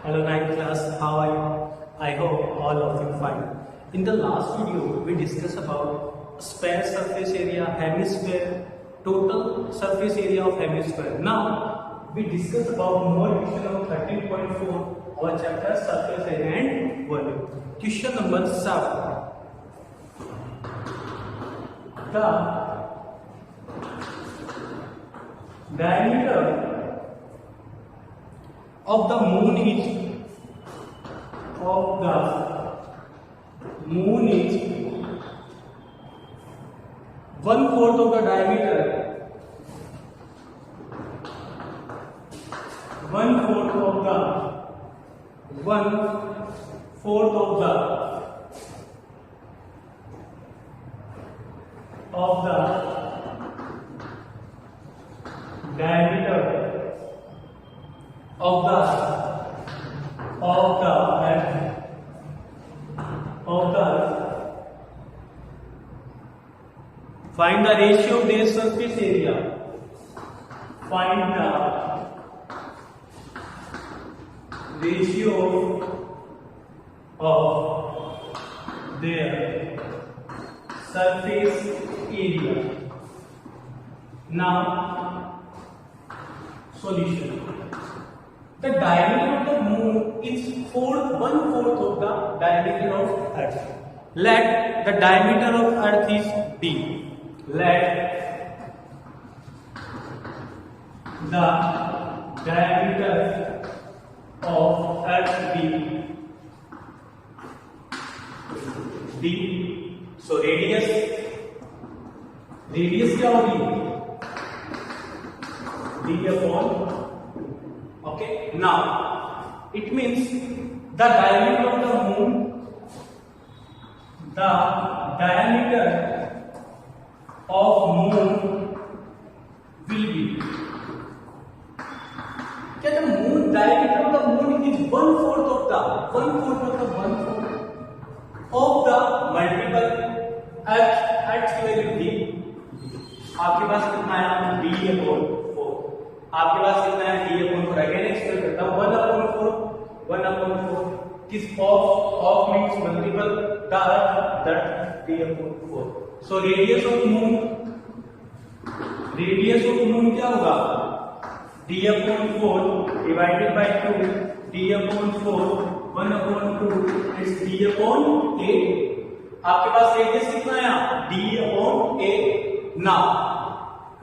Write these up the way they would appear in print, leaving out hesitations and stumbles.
Hello 9th class, how are you? I hope all of you fine. In the last video, we discussed about sphere surface area, hemisphere, total surface area of hemisphere. Now, we discuss about more question of 13.4, our chapter surface area and volume. Question number 7. The diameter of the moon is 1/4 of the diameter, 1/4 of the diameter of the find the ratio of their surface area. Find the ratio of their surface area. Now, solution. The diameter of the moon is 1/4 of the diameter of Earth. Let the diameter of Earth is d. Let the diameter of Earth be d. So radius क्या होगी? d upon. Okay. Now it means the diameter of the moon, the diameter of moon will be. क्या the moon diameter of the moon is 1/4 of the multiple Earth की value d. आपके पास कितना है? d upon 4. आपके पास कितना है? d upon 4. Again explain करता हूं. 1/4 किस of means multiple the earth, that d upon 4. So radius of moon क्या होगा? d upon 4 divided by 2. d upon 4 1/2 it's d upon 8. आपके पास रेडियस कितना है? d upon 8. Now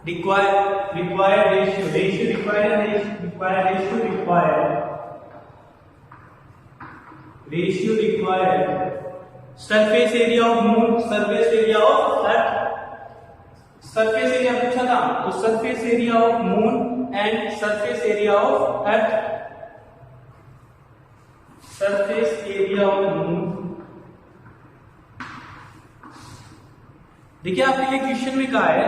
required surface area of moon, surface area of earth. surface area पूछा था, तो surface area of moon and surface area of earth. surface area of moon. देखिए आपने ये question में कहा है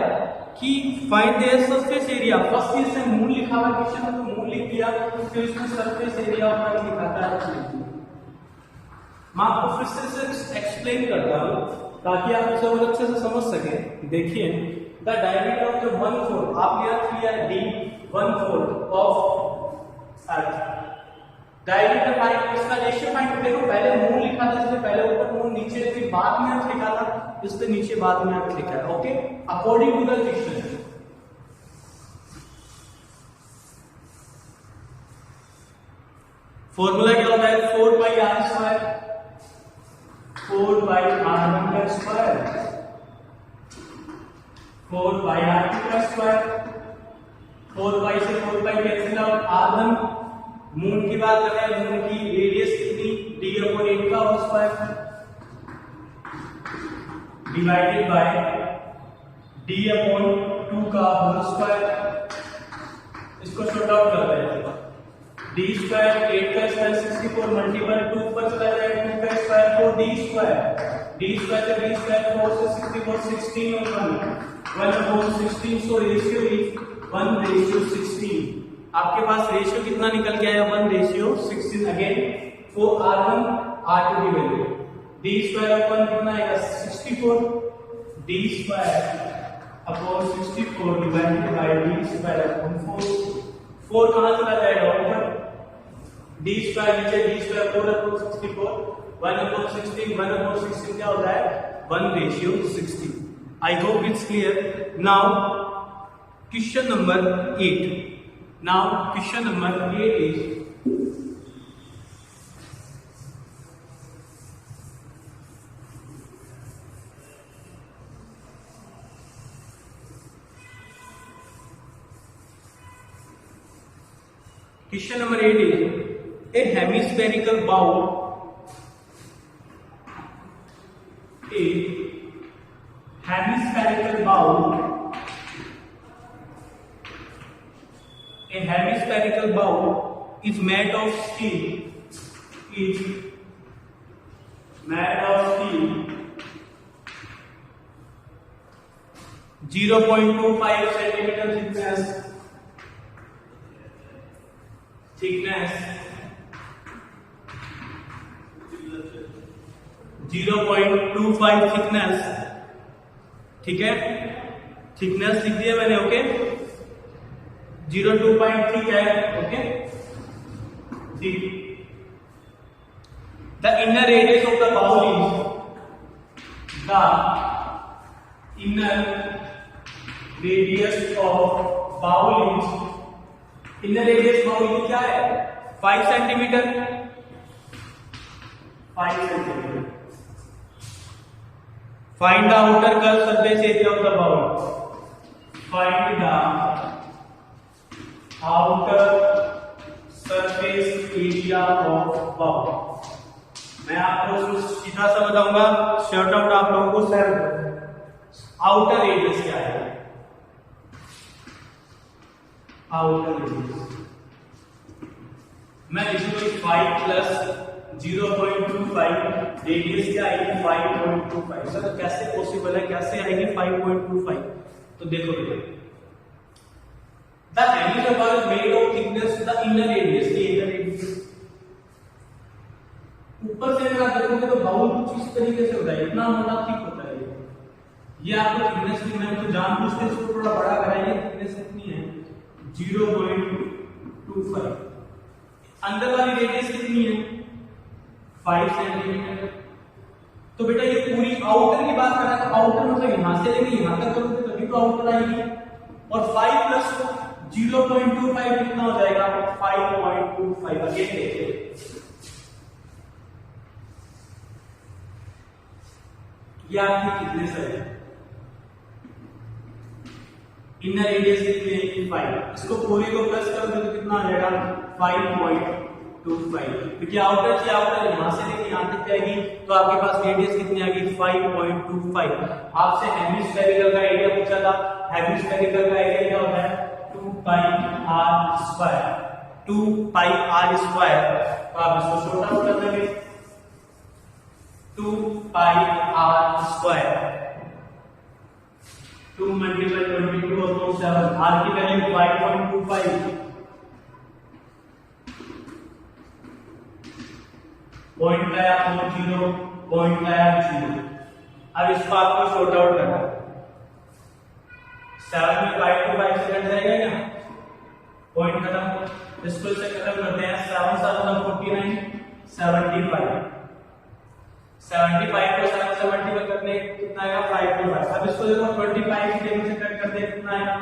कि find their surface area. First चीज से मून लिखा हुआ क्वेश्चन में, तो मून लिख दिया, फिर इसमें सरफेस एरिया ऑफ अर्थ लिखा था. मैं आपको फिर से एक्सप्लेन करता हूं ताकि आप इसे और अच्छे से समझ सके. देखिए द डायमीटर ऑफ द 1/4 आपने याद किया d 1/4 of earth. Diameter find, इसका रेशियो फाइंड. देखो पहले मून लिखा था, इसमें पहले ऊपर मून, नीचे फिर बाद में अर्थ लिखा था, इसमें नीचे बाद में अर्थ लिखा है. Okay, according to the question. Formula क्या होता है? 4πr², 4πr² 4πr² 4π से 4π कैंसिल आउट. r1 मून की बात कर रहे हैं, मून की रेडियस कितनी? d upon 8 का whole square divided by d upon 2 का होल स्क्वायर. इसको शॉर्ट आउट करते हैं. d स्क्वायर 8 का स्क्वायर 64 मल्टीपल 2 पर चला जाएगा, 2 का square 4d square. d square से d स्क्वायर 4 से 64 16 और 1/16. So ratio is 1/16. आपके पास रेशियो कितना निकल के आया? 1/16. अगेन 4r1 r2 की वैल्यू d स्क्वायर अपन कितना आएगा? 64 d square upon 64 divided by d square upon 4. 4 कहां चला जाएगा? ऊपर डी स्क्वायर नीचे डी स्क्वायर 4/64 1/16 1/16 क्या होता है 1:16. I hope it's clear. Now question number 8. Now question number 8 is question number 8 is a hemispherical bowl. A hemispherical bowl. A hemispherical bowl is made of steel. Is made of steel. 0.25 centimeter thickness. 0.25 thickness. ठीक है, thickness लिख दिया मैंने. Okay 0.25 ठीक है. Okay ठीक. The inner radius of the bowl is the inner radius of bowl is inner radius bowl की क्या है 5 centimetre. 5 centimetre. Find the outer curve surface area of the bowl. Find the outer surface area of bowl. मैं आपको सीधा सा बताऊंगा, short out आप लोगों को सर आउटर रेडियस क्या है. आउटर रेडियस मैं लिखूंगा 5 प्लस 0.25 रेडियस क्या आएगी 5.25. सर कैसे पॉसिबल है, कैसे आएगी 5.25. तो देखो बेटा the hemispherical bowl is made of thickness the inner radius. ये इनर रेडियस ऊपर से अगर आप देखोगे तो बाउल कुछ इस तरीके से होता है, इतना मोटा थिक होता है. ये आपको थिकनेस की मैं तो जानबूझ के इसको थोड़ा बड़ा कराइए. थिकनेस कितनी है 0.25. अंदर वाली रेडियस कितनी है 5 सेंटीमीटर. तो बेटा ये पूरी आउटर की बात कर रहा है, तो आउटर मतलब यहां से लेके यहां तक करोगे तभी तो आउटर आएगी. और 5 प्लस 0.25 कितना हो जाएगा 5.25. अगेन देखिए ये आपकी थिकनेस है. इनर रेडियस कितनी है 5. इसको पूरी को प्लस कर दो तो कितना आ जाएगा 5.25. क्योंकि आउटर की आउटर यहां से लेके यहां तक जाएगी तो आपके पास रेडियस कितनी आएगी 5.25. आपसे हेमिस्फेरिकल का एरिया पूछा था. हेमिस्फेरिकल का एरिया क्या होता है 2 पाई r स्क्वायर. 2 पाई r स्क्वायर. तो आप इसको छोटा कर देंगे 2 पाई r स्क्वायर. 2 मल्टीप्लाई 22 और 7. r की वैल्यू 5.25. पॉइंट आया 0, पॉइंट आया 0. अब इसको आपको शॉर्ट आउट करना है. 7 में 5 to 5 से कट जाएगा क्या पॉइंट खत्म. इसको से खत्म करते हैं. 7 7 49 75. 75 को 7 से मल्टीप्लाई करने कितना आएगा 5 to 5. अब इसको देखो 25 की जगह से कट कर दे कितना आएगा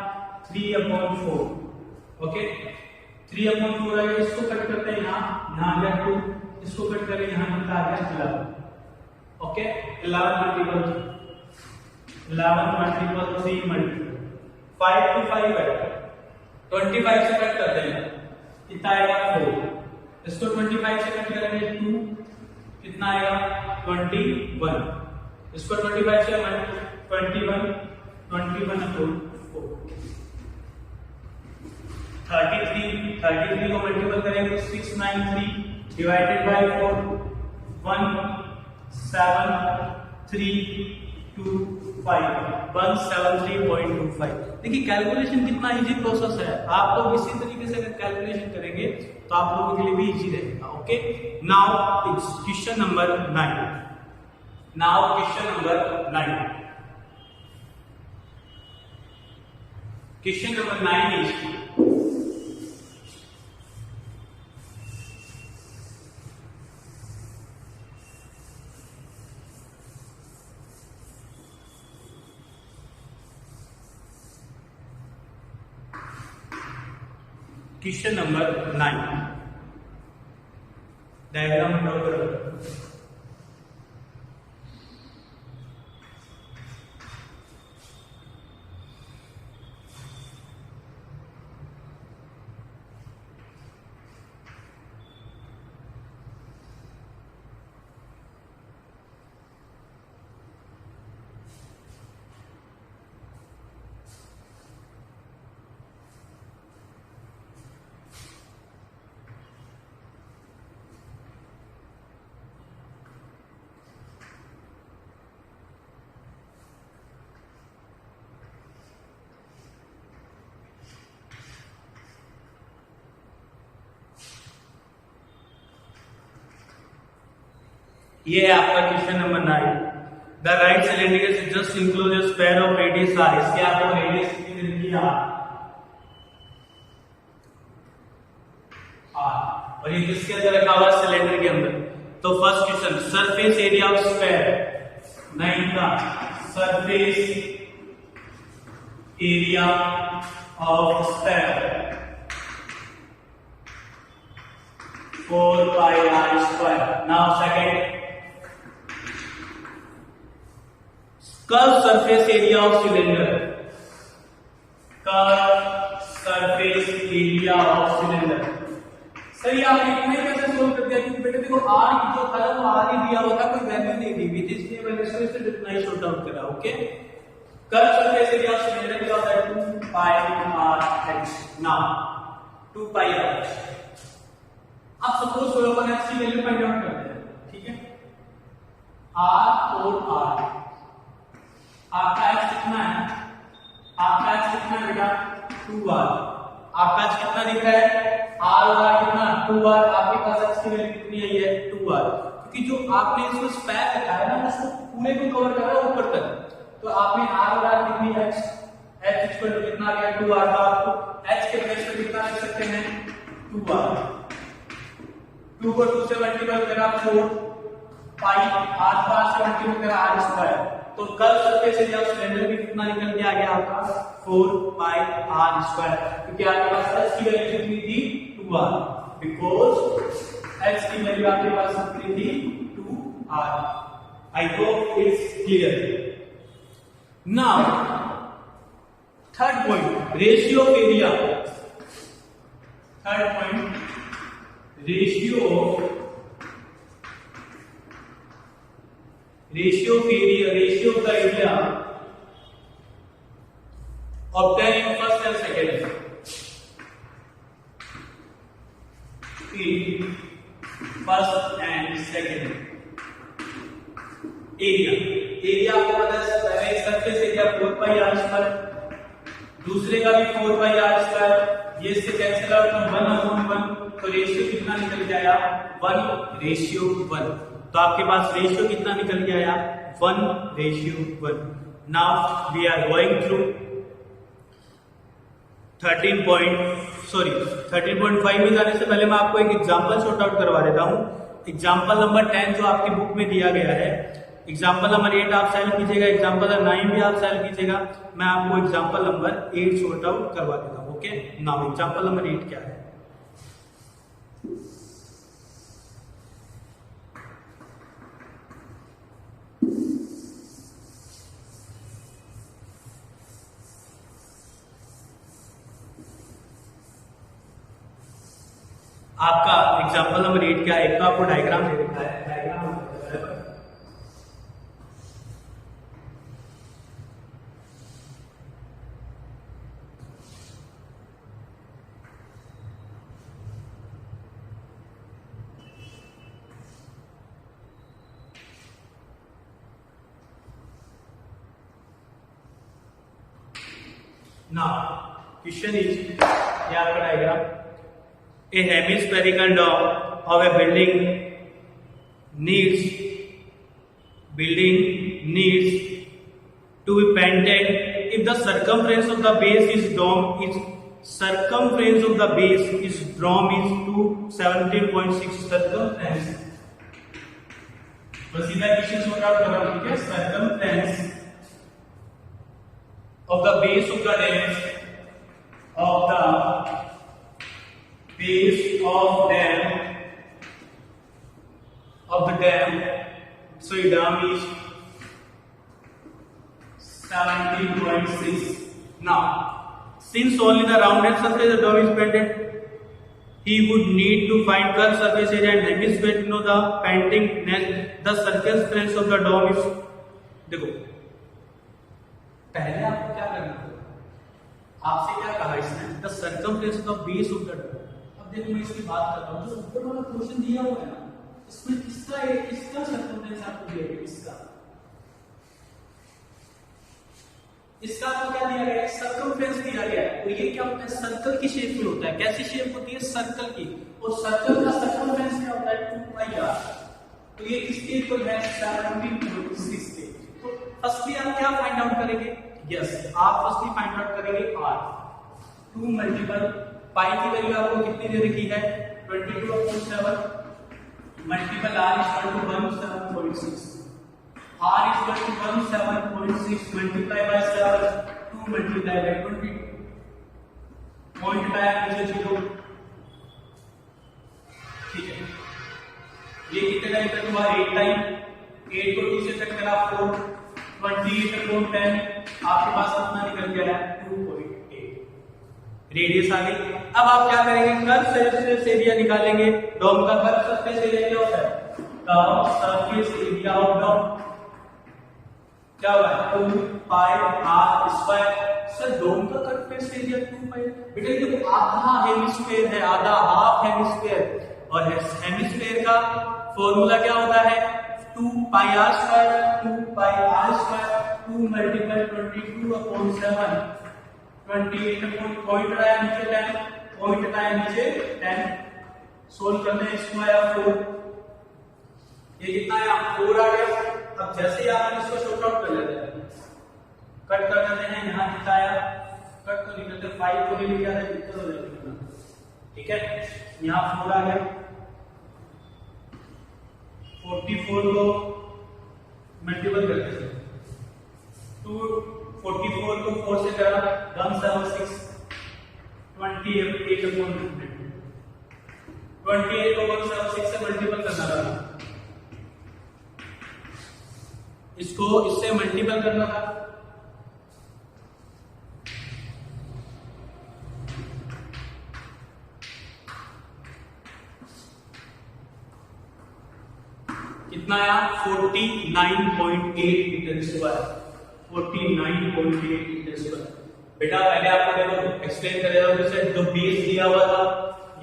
3/4. ओके 3/4 आएगा. इसको कट करते हैं यहां आ गया 2. इसको कट करें यहां कितना आ गया 11. ओके 11 मल्टीपल 3 मल्टीपल 5 to 5 है. 25 से कट करते हैं कितना आएगा 4. इसको 25 से कट करेंगे 2 कितना आएगा 21. इसको 25 से 21 4 33 को मल्टीपल करेंगे तो 693 डिवाइडेड बाय 4 17325 देखिए कैलकुलेशन कितना इजी प्रोसेस है. आप लोग इसी तरीके से अगर कैलकुलेशन करेंगे तो आप लोगों के लिए भी इजी रहेगा. Okay now it's question number 9. Question number 9 is question number 9 diagram draw करो। ये है आपका question number 9। The right cylinder is just enclose a square of radius R. इसके आपको रेडियस कितनी दे दी आर, और ये किसके अंदर रखा हुआ है, सिलेंडर के अंदर। तो first question, surface area of square 9 का surface area of square 4 pi R square. Now second, curve surface area of cylinder, curve surface area of cylinder. सही, आपने इतने कैसे सोल्व कर दिया कि बेटे देखो आर की जो था वो आर ही दिया हुआ था, कोई वैल्यू नहीं दी हुई थी, इसलिए मैंने इसको इतना ही शॉर्ट आउट करा। Okay, curve surface area of cylinder क्या होता है, 2 पाई आर एच। नाउ 2 पाई आर एच, अब सपोज करो अपन एच की वैल्यू फाइंड आउट करते हैं, ठीक है। आर और आर, आपका एच कितना है, आपका एच कितना है बेटा, 2r। आपका एच कितना दिख रहा है, आर और आर कितना, 2r। आपके पास एच की वैल्यू कितनी आई है, 2r। क्योंकि जो आपने इसको स्पैन रखा है ना, उसको पूरे को कवर कर रहा है ऊपर तक, तो आपने आर और आर कितनी एच इक्वल टू कितना आ गया, 2r। तो आपको एच के प्लेस पे कितना लिख सकते हैं, 2r। 2 को 2 से मल्टीप्लाई करा 4 पाई, आर को आर से मल्टीप्लाई करा आर स्क्वायर। तो curve surface area of cylinder भी कितना निकल के आ गया आपका, 4 पाई आर स्क्वायर। क्योंकि आपके पास एच की वैल्यू कितनी थी, 2r, बिकॉज एच की वैल्यू आपके पास कितनी थी, 2r। I hope it's clear. Now third point, ratio of area. Third point, ratio of the area obtained in first and second, in first and second area आपको पता है, पहले surface area 4 pi R square, दूसरे का भी 4 pi R square, ये इससे cancel out, 1/1, तो रेशियो कितना निकल के आया, 1:1। तो आपके पास रेशियो कितना निकल के आया, 1:1। Now we are going through 13.5 में जाने से पहले मैं आपको एक एग्जांपल सॉर्ट आउट करवा देता हूं। एग्जांपल नंबर 10 जो आपकी बुक में दिया गया है, एग्जांपल नंबर 8 आप सॉल्व कीजिएगा, एग्जांपल नंबर 9 भी आप सॉल्व कीजिएगा। मैं आपको एग्जांपल नंबर 8 सॉर्ट आउट करवा देता हूं। ओके, नाउ एग्जांपल नंबर 8 क्या है, आपका एग्जांपल नंबर 8 क्या है, एक तो आपको डायग्राम दे रखा है, डायग्राम now question is, ये आपका diagram, a hemispherical dome of a building needs to be painted if the circumference of the base is dome is dome is 217.6 circumference। तो सीधा क्वेश्चन सॉर्ट आउट कर रहा हूं, ठीक है। circumference of the base of the dome of the of the dam, so dam is 17.6. Now, since only the rounded surface of dome is painted, he would need to find curved surface area and hemisphere to know the painting the circumference of the dome is. देखो, पहले आपको क्या करना है, आपसे क्या कहा इसने, the circumference of the base of the dome. अब देखो मैं इसकी बात कर रहा हूँ, जो ऊपर वाला पोर्शन दिया हुआ है ना, इसमें किसका सर्कमफ्रेंस आपको दिया गया, इसका आपको क्या दिया गया है, सर्कमफ्रेंस दिया गया है. तो ये क्या होता है, सर्कल की शेप में होता है. कैसी शेप होती है, सर्कल की. और सर्कल का सर्कमफ्रेंस क्या होता है, 2πr. तो ये किसके इक्वल है, 17.6 के. तो फर्स्टली आप क्या फाइंड आउट करेंगे, यस आप फर्स्टली फाइंड आउट करेंगे r. 2 मल्टीपल पाई की वैल्यू आपको कितनी दे रखी है, 22/7 multiple r = 17.6. r = 17.6 multiplied by 7, 2 multiplied by 20. Point time मुझे 0. ठीक है, ये कितने टाइम तक हुआ, 8 टाइम. 8 को 2 से कट करा 4, 28/10 आपके पास अपना निकल गया है 2.8 रेडियस आ गई. अब आप क्या करेंगे, कर्व सरफेस एरिया निकालेंगे. डोम का कर्व सरफेस एरिया क्या होता है, curve surface area of dome क्या हुआ, 2πr². सर डोम का सरफेस एरिया 2π. बेटा देखो आधा हेमिस्फीयर है, आधा हाफ हेमिस्फीयर, और हेमिस्फीयर का फॉर्मूला क्या होता है, 2πr². 2 मल्टीपल 22/7 28 पॉइंट आया नीचे 10, पॉइंट आया नीचे 10. सोल्व करने इसको आया 4. ये कितना आया, 4 आ गया. अब जैसे ही आप इसको शॉर्ट आउट कर लेते हैं, कट कर देते हैं, यहाँ कितना आया, कट तो निकलते 5 को भी लिखा है, दिक्कत हो जाएगी. ठीक है, यहाँ 4 आ गया. 44 को मल्टीपल करते हैं, 244 को 4 से करा 176, 28/100. 28 को 176 से मल्टीपल करना था, इसको इससे मल्टीपल करना था. कितना आया, 49.8 मीटर स्क्वायर. 49.8 metre square. बेटा पहले आपको देखो एक्सप्लेन करेगा, जैसे जो बेस दिया हुआ था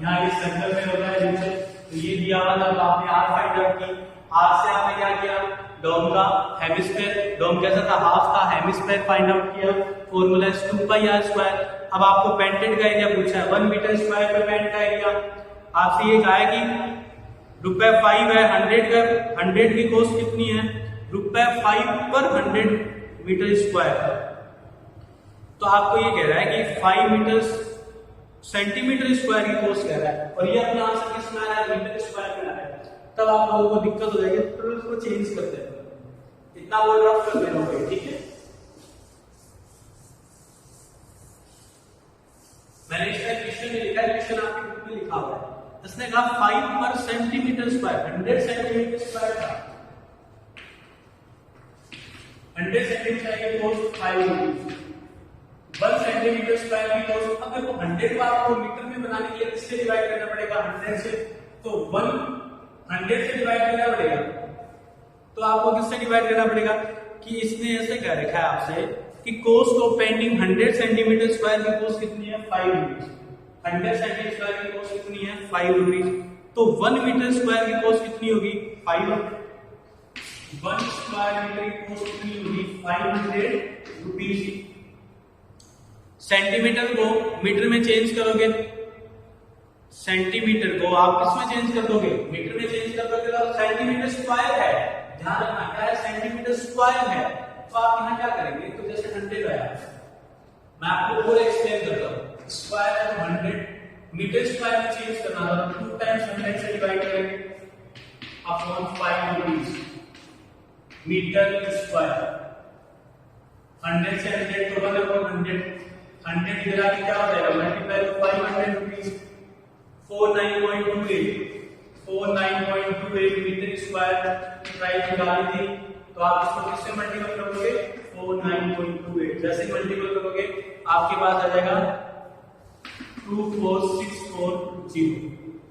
यहाँ इस सर्कल में होता है नीचे, तो ये दिया हुआ था, तो आपने r फाइंड आउट की. r से आपने क्या किया, डोम का हेमिस्फीयर, डोम कैसा था, हाफ था, हेमिस्फीयर फाइंड आउट किया. Formula 2πr². अब आपको पेंटेड का एरिया पूछा है, 1 मीटर स्क्वायर पे पेंट का एरिया. आपसे ये कहा है कि ₹5 है, 100 की कॉस्ट कितनी है, ₹5/100 मीटर स्क्वायर. तो आपको ये कह रहा है कि 5 मीटर सेंटीमीटर स्क्वायर की कॉस्ट कह रहा है, और ये अपना आंसर किस में आ रहा है, मीटर स्क्वायर में आ रहा है. तब आप लोगों को दिक्कत हो जाएगी, तो उसको चेंज करते हैं, इतना वो ड्रॉप कर देना होगा. ठीक है, मैंने इसका क्वेश्चन में लिखा है, क्वेश्चन आपकी बुक में लिखा हुआ है. इसने कहा 5/सेंटीमीटर स्क्वायर, 100 सेंटीमीटर स्क्वायर था, 100 सेंटीमीटर की कॉस्ट 5 रुपीज. 1 सेंटीमीटर स्क्वायर की कॉस्ट. अब देखो 100 को आपको मीटर में बनाने के लिए किससे डिवाइड करना पड़ेगा, 100 से. तो 100 से डिवाइड करना पड़ेगा, तो आपको किससे डिवाइड करना पड़ेगा, कि इसने ऐसे कह रखा है आपसे कि cost of painting 100 centimetre square की कॉस्ट कितनी है, 5 रुपीज. 100 सेंटीमीटर स्क्वायर की कॉस्ट कितनी है, 5 रुपीज. तो 1 मीटर स्क्वायर की कॉस्ट कितनी होगी, 500. 1 स्क्वायर मीटर की कॉस्ट कितनी होगी, 500 रुपीज. सेंटीमीटर को मीटर में चेंज करोगे, सेंटीमीटर को आप किसमें चेंज कर दोगे, मीटर में चेंज कर दोगे. तो सेंटीमीटर स्क्वायर है, ध्यान रखना क्या है, सेंटीमीटर स्क्वायर है. तो आप यहाँ क्या करेंगे, तो जैसे 100 आया, मैं आपको और एक्सप्लेन करता हूँ. स्क्वायर है 100, मीटर स्क्वायर में चेंज करना था, 2 टाइम्स 100 से डिवाइड करेंगे अपॉन 5 रुपीज मीटर स्क्वायर. 100 से 100 तो 1/100. 100 इधर आके क्या हो जाएगा, multiply 500 rupees. 49.28 metre square price निकाली थी, तो आप इसको किससे मल्टीपल करोगे? 49.28। जैसे मल्टीपल करोगे आपके पास आ जाएगा 24640।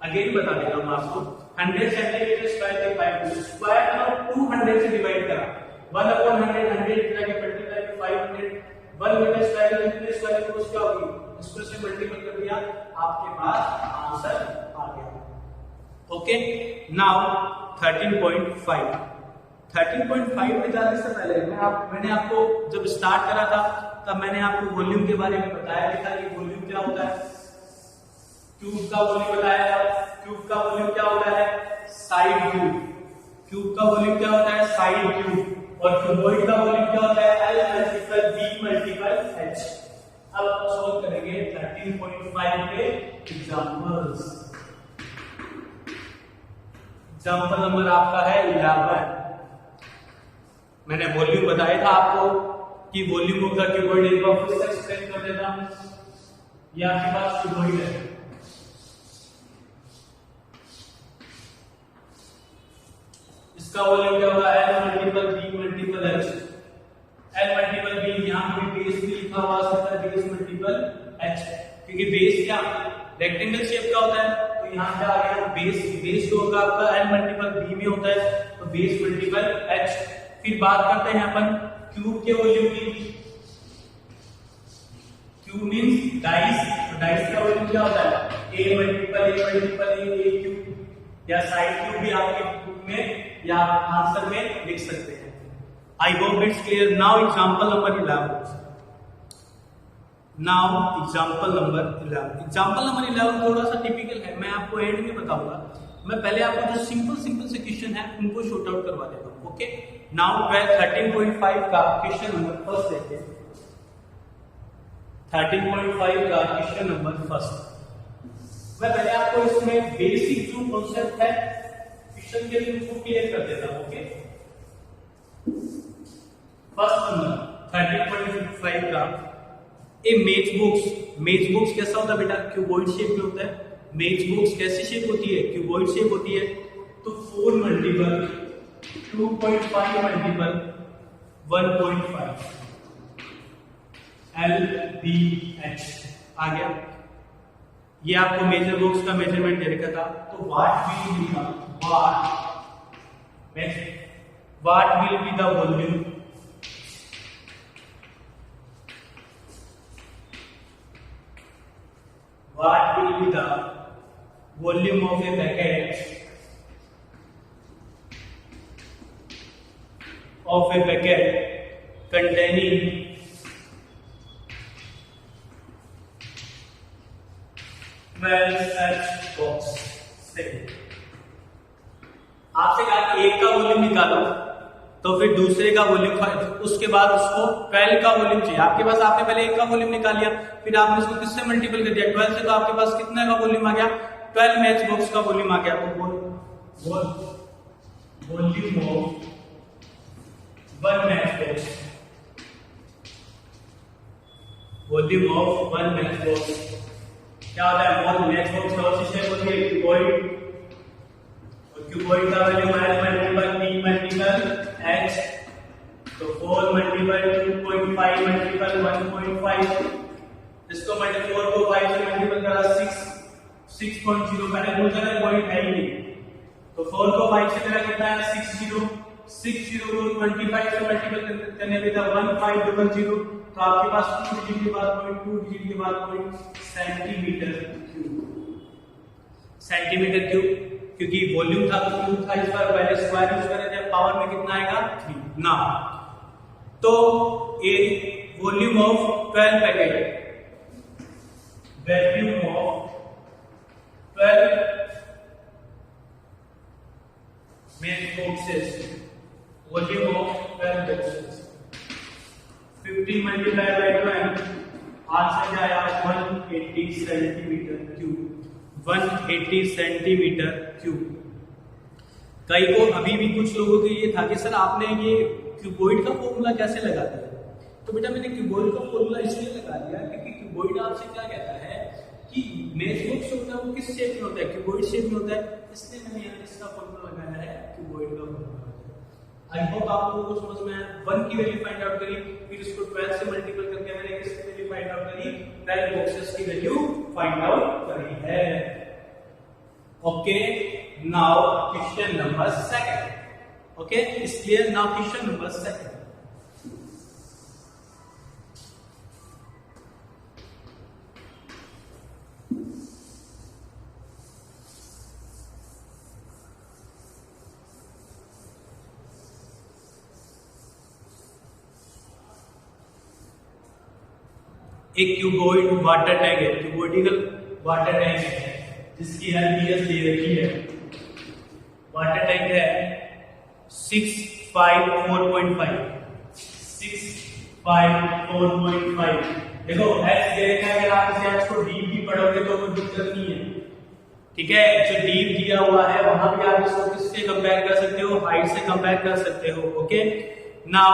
अगेन बता देता हूं आपको, 100 सेंटीमीटर स्क्वायर के पाइप स्क्वायर ना 200 से डिवाइड करा, 1/100 100 के मल्टीप्लाई 500 1 मीटर स्क्वायर का कितने स्क्वायर की फोर्स क्या होगी? इसको से मल्टीपल कर दिया, आपके पास आंसर आ गया। ओके, नाउ 13.5 में जाने से पहले मैंने आपको जब स्टार्ट करा था तब मैंने आपको वॉल्यूम के बारे में बताया था कि वॉल्यूम क्या होता है। क्यूब का वॉल्यूम बताया था। क्यूब का वॉल्यूम क्या होता है? Side cube. क्यूब का वॉल्यूम क्या होता है? Side cube. और क्यूबॉइड का वॉल्यूम क्या होता है? L multiple B multiple H। अब सॉल्व करेंगे 13.5 के एग्जांपल्स। एग्जांपल नंबर आपका है 11। मैंने वॉल्यूम बताया था आपको कि वॉल्यूम ऑफ द क्यूबॉइड एक बार फिर से एक्सप्लेन कर देता हूं। ये आपके पास क्यूबॉइड है, इसका वॉल्यूम क्या होगा? L multiple B multiple H। L multiple B, यहां पे बेस भी लिखा हुआ सकता है, बेस मल्टीपल H, क्योंकि बेस क्या रेक्टेंगल शेप का होता है, तो यहां पे आ गया बेस जो होगा आपका L मल्टीपल B में होता है, तो बेस मल्टीपल H। फिर बात करते हैं अपन क्यूब के वॉल्यूम की। क्यूब मींस डाइस, तो डाइस का वॉल्यूम क्या होता है? A मल्टीपल A क्यूब, या साइड क्यूब भी आपके बुक में या आंसर में लिख सकते हैं। I hope it's clear. Now example number 11। Example number 11 थोड़ा सा टिपिकल है, मैं आपको एंड में बताऊंगा। मैं पहले आपको जो सिंपल से क्वेश्चन है उनको शॉर्ट आउट करवा देता हूं। ओके, नाउ 13.5 का क्वेश्चन नंबर फर्स्ट देखते हैं। 13.5 का क्वेश्चन नंबर फर्स्ट। मैं पहले आपको इसमें बेसिक जो कॉन्सेप्ट है क्वेश्चन के लिए उसको क्लियर कर देता हूं। ओके, फर्स्ट नंबर 13.5 का ए मैच बॉक्स कैसा होता है बेटा? क्यूबॉइड शेप में होता है। मैच बॉक्स कैसी शेप होती है? क्यूबॉइड शेप होती है। तो 4 मल्टीपल 2.5 मल्टीपल 1.5 LBH आ गया। ये आपको मेजर बॉक्स का मेजरमेंट दे रखा था, तो what will be the volume of a packet containing 12 such box से। आपसे कहा कि एक का वॉल्यूम निकालो, तो फिर दूसरे का वॉल्यूम, उसके बाद उसको 12 का वॉल्यूम चाहिए आपके पास। आपने पहले एक का वॉल्यूम निकाल लिया, फिर आपने इसको किससे मल्टीपल कर दिया? 12 से, तो आपके पास कितने का वॉल्यूम आ गया? 12 मैच बॉक्स का वॉल्यूम आ गया। तो volume of 1 match box, volume of 1 match box क्या होता है? वन मैच बॉक्स का शेप होती है क्यूबॉइड, और क्यूबॉइड का value L multiple B multiple H। तो 4 मल्टीपल 2.5 मल्टीपल 1.5, इसको 4 को 5 से मल्टीपल करा 6.0। पहले बोलता है पॉइंट है ही नहीं, तो 4 को 5 से करा कितना है? 60 को 25 से मल्टीपल करने पे था 1500। तो आपके पास 2 डिजिट के बाद पॉइंट, 2 डिजिट के बाद पॉइंट, सेंटीमीटर क्यूब, क्योंकि वॉल्यूम था तो क्यूब था, इस बार पहले स्क्वायर यूज कर रहे थे, पावर में कितना आएगा? 3 ना। तो ये volume of 12 packet, volume of 12 match boxes, volume of 12 boxes 50 multiply by 12, answer आया 180 सेंटीमीटर क्यूब। 180 centimetre cube. कई को अभी भी कुछ लोगों को ये था कि सर आपने ये क्यूबॉइड का फॉर्मूला कैसे लगा दिया? तो बेटा मैंने क्यूबॉइड का फॉर्मूला इसलिए लगा दिया क्योंकि क्यूबॉइड आपसे क्या कहता है कि मेज बॉक्स जो होता है वो किस शेप में होता है, क्यूबॉइड शेप में होता है, इसलिए मैंने यहाँ इसका फॉर्मूला लगाया है क्यूबॉइड का फॉर्मूला। आई होप आप लोगों को समझ में आया। 1 की वैल्यू फाइंड आउट करी, फिर इसको 12 से मल्टीपल करके मैंने किसकी वैल्यू फाइंड आउट करी, 12 बॉक्सेस की वैल्यू फाइंड आउट करी है। Okay, now question number 2। Okay, is clear? Now question number 2। एक क्यूबॉइड वाटर टैंक है, क्यूबॉइडिकल वाटर टैंक है जिसकी एलबीएस दे रखी है। वाटर टैंक है 654.5 654.5। देखो एक्स दे रखा है, अगर आप इसे एक्स को डीप भी पढ़ोगे तो कोई दिक्कत नहीं है, ठीक है। जो डीप दिया हुआ है वहां भी आप इसको किससे कंपेयर कर सकते हो, हाइट से कंपेयर कर सकते हो। Okay, now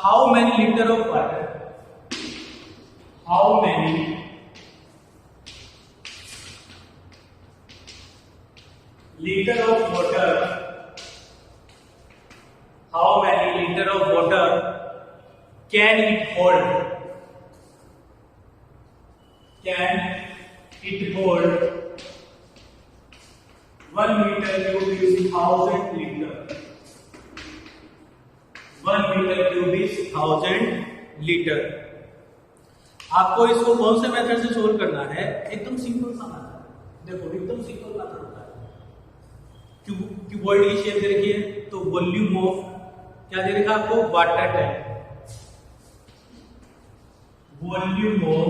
how many litre of water, how many liter of water, how many liter of water can it hold, can it hold 1 meter cube is 1000 liter, 1 meter cube is 1000 liter। आपको इसको कौन से method से solve करना है, एकदम simple सा method. देखो एकदम सिंपल मेथड होता है। क्यूबॉइड की शेप दे रखी है तो वॉल्यूम ऑफ क्या दे रखा आपको, water tank, volume of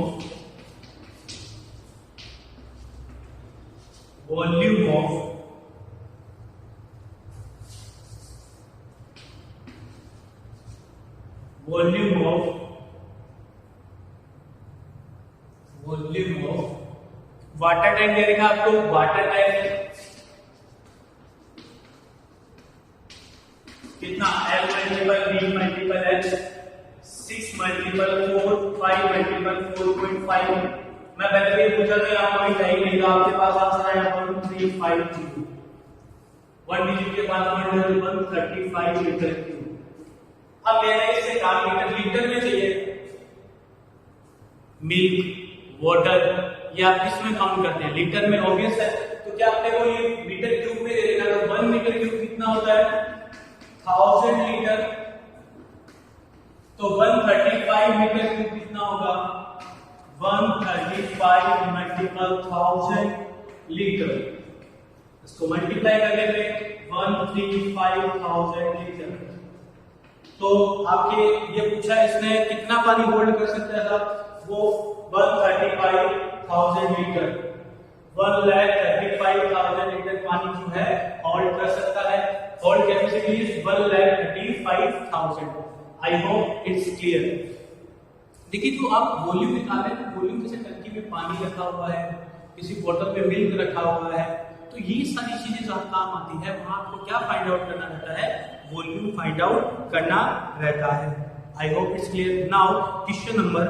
water tank दे रखा आपको। वाटर टैंक कितना, L multiple B multiple H, 6 multiple 4, 5 multiple 4.5। मैं पहले भी पूछा था, आपको भी टाइम नहीं था, आपके पास आंसर आया 1350। 1 डिजिट के बाद 135 लीटर क्यूब। अब लेना इससे काम लीटर में चाहिए, मिल्क, वाटर, या आप किसमें काउंट करते हैं, लीटर में, ऑब्वियस है। तो क्या आपने को ये मीटर क्यूब में दे देगा, तो 1 मीटर क्यूब कितना होता है, 1000 लीटर। तो 135 मीटर क्यूब कितना होगा, 135 मल्टीपल 1000 लीटर। इसको मल्टीप्लाई कर लेंगे, 135,000 लीटर। तो आपके ये पूछा इसने कितना पानी होल्ड कर सकता था, वो 135,000 लीटर, 1,35,000 लीटर पानी जो है होल्ड कर सकता है। Hold capacity is 1,35,000। I hope it's clear. देखिए, तो आप वॉल्यूम निकालें तो वॉल्यूम किसी टंकी में पानी रखा हुआ है, किसी बोतल में मिल्क रखा हुआ है, तो ये सारी चीजें जहां काम आती है वहां आपको क्या फाइंड आउट करना रहता है, वॉल्यूम फाइंड आउट करना रहता है। I hope it's clear. Now question number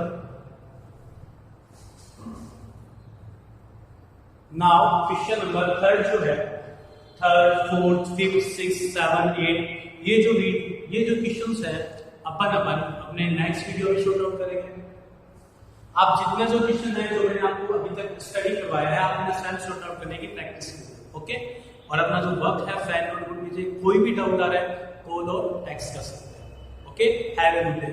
third जो है, थर्ड, फोर्थ, फिफ्थ, सिक्स, 7, 8, ये जो क्वेश्चंस है अपन अपने नेक्स्ट वीडियो में शॉर्ट आउट करेंगे। आप जितने जो क्वेश्चन है जो मैंने आपको अभी तक स्टडी करवाया है, आप अपने सेल्फ शॉर्ट आउट करने की प्रैक्टिस कीजिए। ओके, और अपना जो वर्क है फैन नोट कीजिए। कोई भी डाउट आ रहा है कॉल और टेक्स्ट कर सकते हैं। Okay, have a good day.